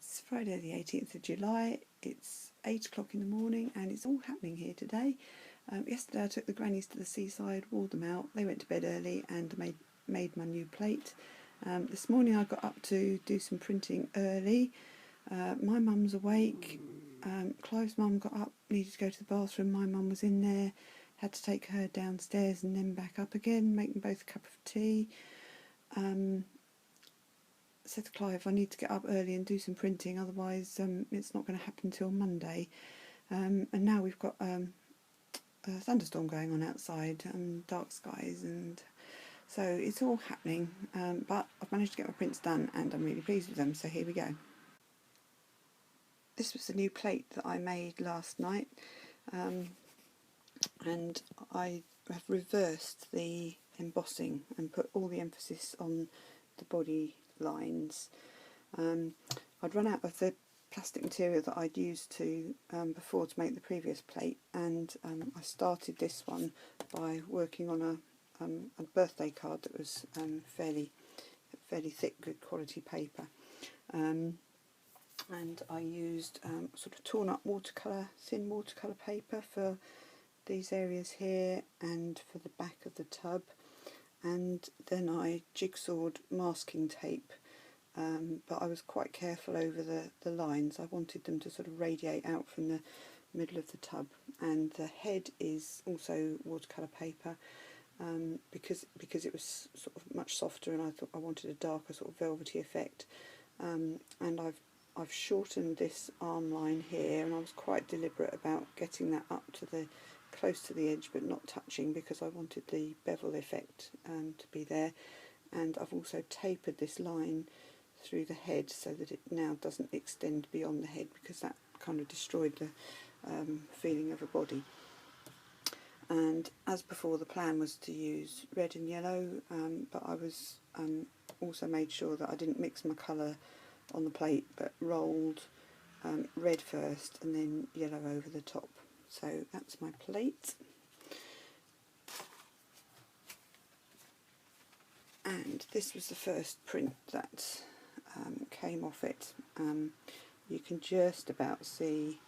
It's Friday the 18th of July, it's 8 o'clock in the morning and it's all happening here today. Yesterday I took the grannies to the seaside, wore them out, they went to bed early and made my new plate. This morning I got up to do some printing early. My mum's awake, Clive's mum got up, needed to go to the bathroom, my mum was in there, had to take her downstairs and then back up again, make them both a cup of tea. Said to Clive, I need to get up early and do some printing, otherwise it's not going to happen till Monday. And now we've got a thunderstorm going on outside, dark skies, and so it's all happening, but I've managed to get my prints done and I'm really pleased with them, so here we go. This was the new plate that I made last night, and I have reversed the embossing and put all the emphasis on the body lines. I'd run out of the plastic material that I'd used before to make the previous plate, and I started this one by working on a birthday card that was fairly thick, good quality paper, and I used sort of torn up thin watercolour paper for these areas here and for the back of the tub, and then I jigsawed masking tape, but I was quite careful over the lines. I wanted them to sort of radiate out from the middle of the tub, and the head is also watercolour paper, because it was sort of much softer and I thought I wanted a darker sort of velvety effect, and I've shortened this arm line here, and I was quite deliberate about getting that up to close to the edge but not touching, because I wanted the bevel effect to be there. And I've also tapered this line through the head so that it now doesn't extend beyond the head, because that kind of destroyed the feeling of a body. And as before, the plan was to use red and yellow, but I was also made sure that I didn't mix my colour on the plate, but rolled red first and then yellow over the top. So that's my plate, and this was the first print that came off it. You can just about see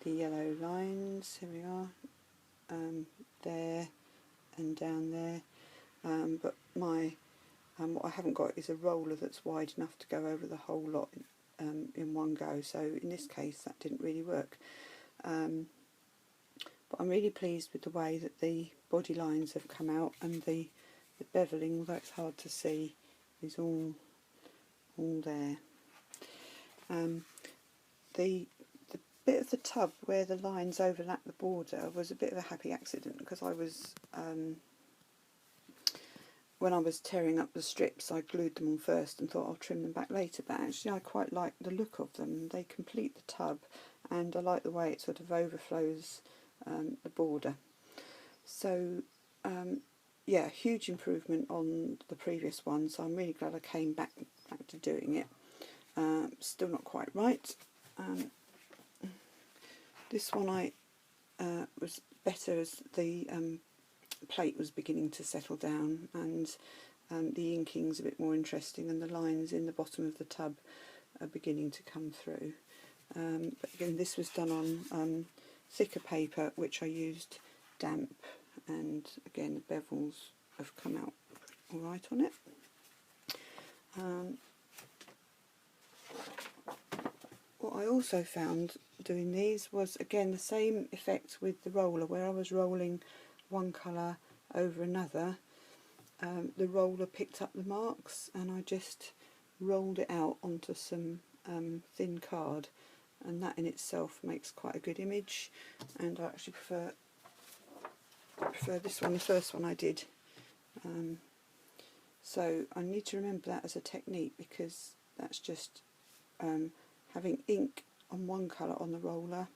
the yellow lines. Here we are, there and down there, but what I haven't got is a roller that's wide enough to go over the whole lot in one go, so in this case that didn't really work. But I'm really pleased with the way that the body lines have come out, and the bevelling, although it's hard to see, is all there. The bit of the tub where the lines overlap the border was a bit of a happy accident, because I was when I was tearing up the strips, I glued them on first and thought I'll trim them back later, but actually I quite like the look of them. They complete the tub, and I like the way it sort of overflows the border. So yeah, huge improvement on the previous one, so I'm really glad I came back to doing it. Still not quite right. This one I was better as the plate was beginning to settle down, and the inking's a bit more interesting, and the lines in the bottom of the tub are beginning to come through. But again, this was done on thicker paper, which I used damp, and again the bevels have come out all right on it. What I also found doing these was again the same effect with the roller, where I was rolling one colour over another. The roller picked up the marks, and I just rolled it out onto some thin card, and that in itself makes quite a good image. And I actually prefer this one, the first one I did. So I need to remember that as a technique, because that's just having ink on one colour on the roller,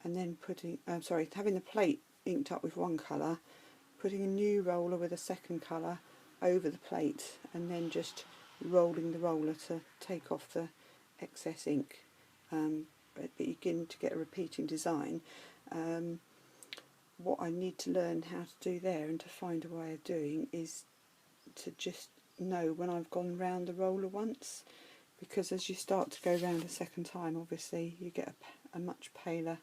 and then having the plate inked up with one colour, putting a new roller with a second colour over the plate, and then just rolling the roller to take off the excess ink. But you begin to get a repeating design. What I need to learn how to do there, and to find a way of doing, is to just know when I've gone round the roller once, because as you start to go round a second time, obviously you get a much paler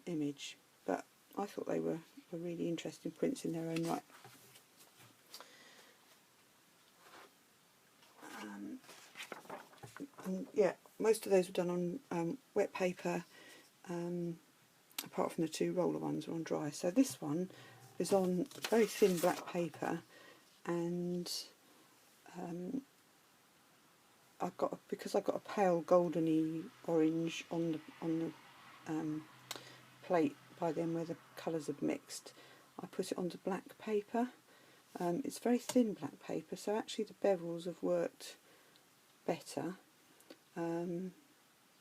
image. But I thought they were really interesting prints in their own right. And yeah, most of those were done on wet paper, apart from the 2 roller ones were on dry. So this one is on very thin black paper, and because I've got a pale goldeny orange on the plate by then where the colours have mixed, I put it onto black paper. It's very thin black paper, so actually the bevels have worked better, and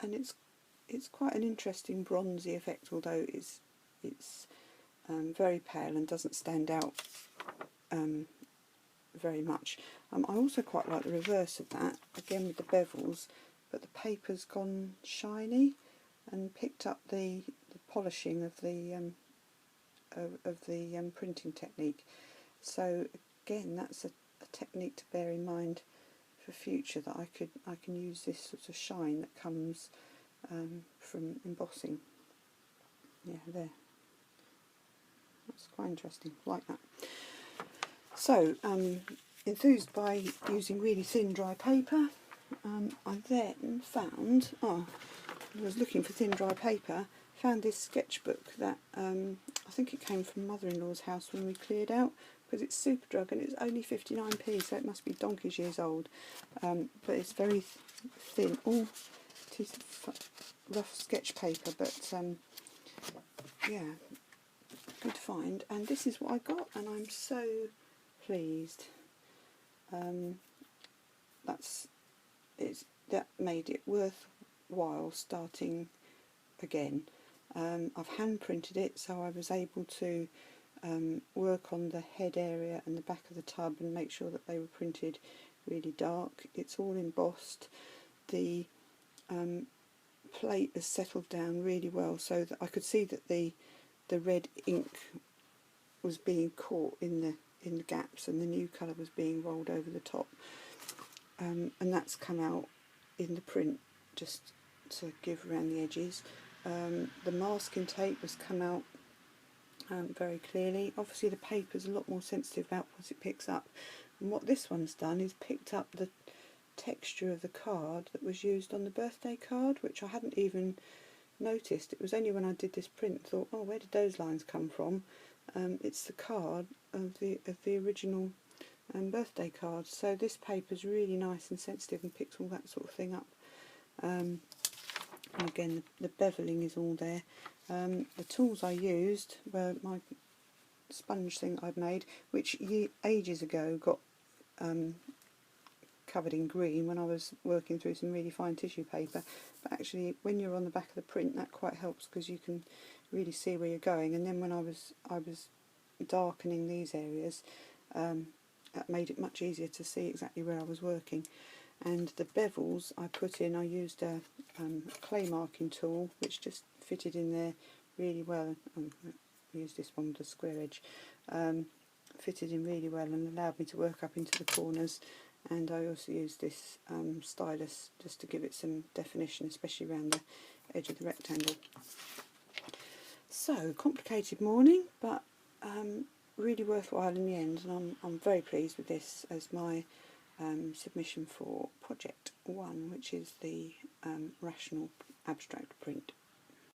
it's quite an interesting bronzy effect, although it's very pale and doesn't stand out very much. I also quite like the reverse of that, again with the bevels, but the paper's gone shiny and picked up the polishing of the printing technique. So again, that's a technique to bear in mind for future, that I can use this sort of shine that comes from embossing. Yeah, there. That's quite interesting, like that. So, enthused by using really thin dry paper, I then found, I was looking for thin dry paper, found this sketchbook that I think it came from mother-in-law's house when we cleared out, because it's Superdrug and it's only 59p, so it must be donkey's years old. But it's very thin. Oh, it is rough sketch paper, but yeah, good find. And this is what I got, and I'm so pleased. That made it worthwhile starting again. I've hand printed it, so I was able to work on the head area and the back of the tub and make sure that they were printed really dark. It's all embossed. The plate has settled down really well, so that I could see that the red ink was being caught in the gaps, and the new colour was being rolled over the top, and that's come out in the print just to give around the edges. The masking tape has come out very clearly. Obviously the paper's a lot more sensitive about what it picks up, and what this one's done is picked up the texture of the card that was used on the birthday card, which I hadn't even noticed. It was only when I did this print thought, oh, where did those lines come from? It's the card of the original birthday card. So this paper's really nice and sensitive and picks all that sort of thing up. And again, the beveling is all there. The tools I used were my sponge thing I'd made, which ages ago got covered in green when I was working through some really fine tissue paper, but actually when you're on the back of the print that quite helps, because you can really see where you're going. And then when I was darkening these areas, that made it much easier to see exactly where I was working. And the bevels I put in, I used a clay marking tool which just fitted in there really well. I used this one with a square edge, fitted in really well and allowed me to work up into the corners. And I also used this stylus just to give it some definition, especially around the edge of the rectangle. So, complicated morning, but really worthwhile in the end, and I'm very pleased with this as my submission for Project 1, which is the rational abstract print.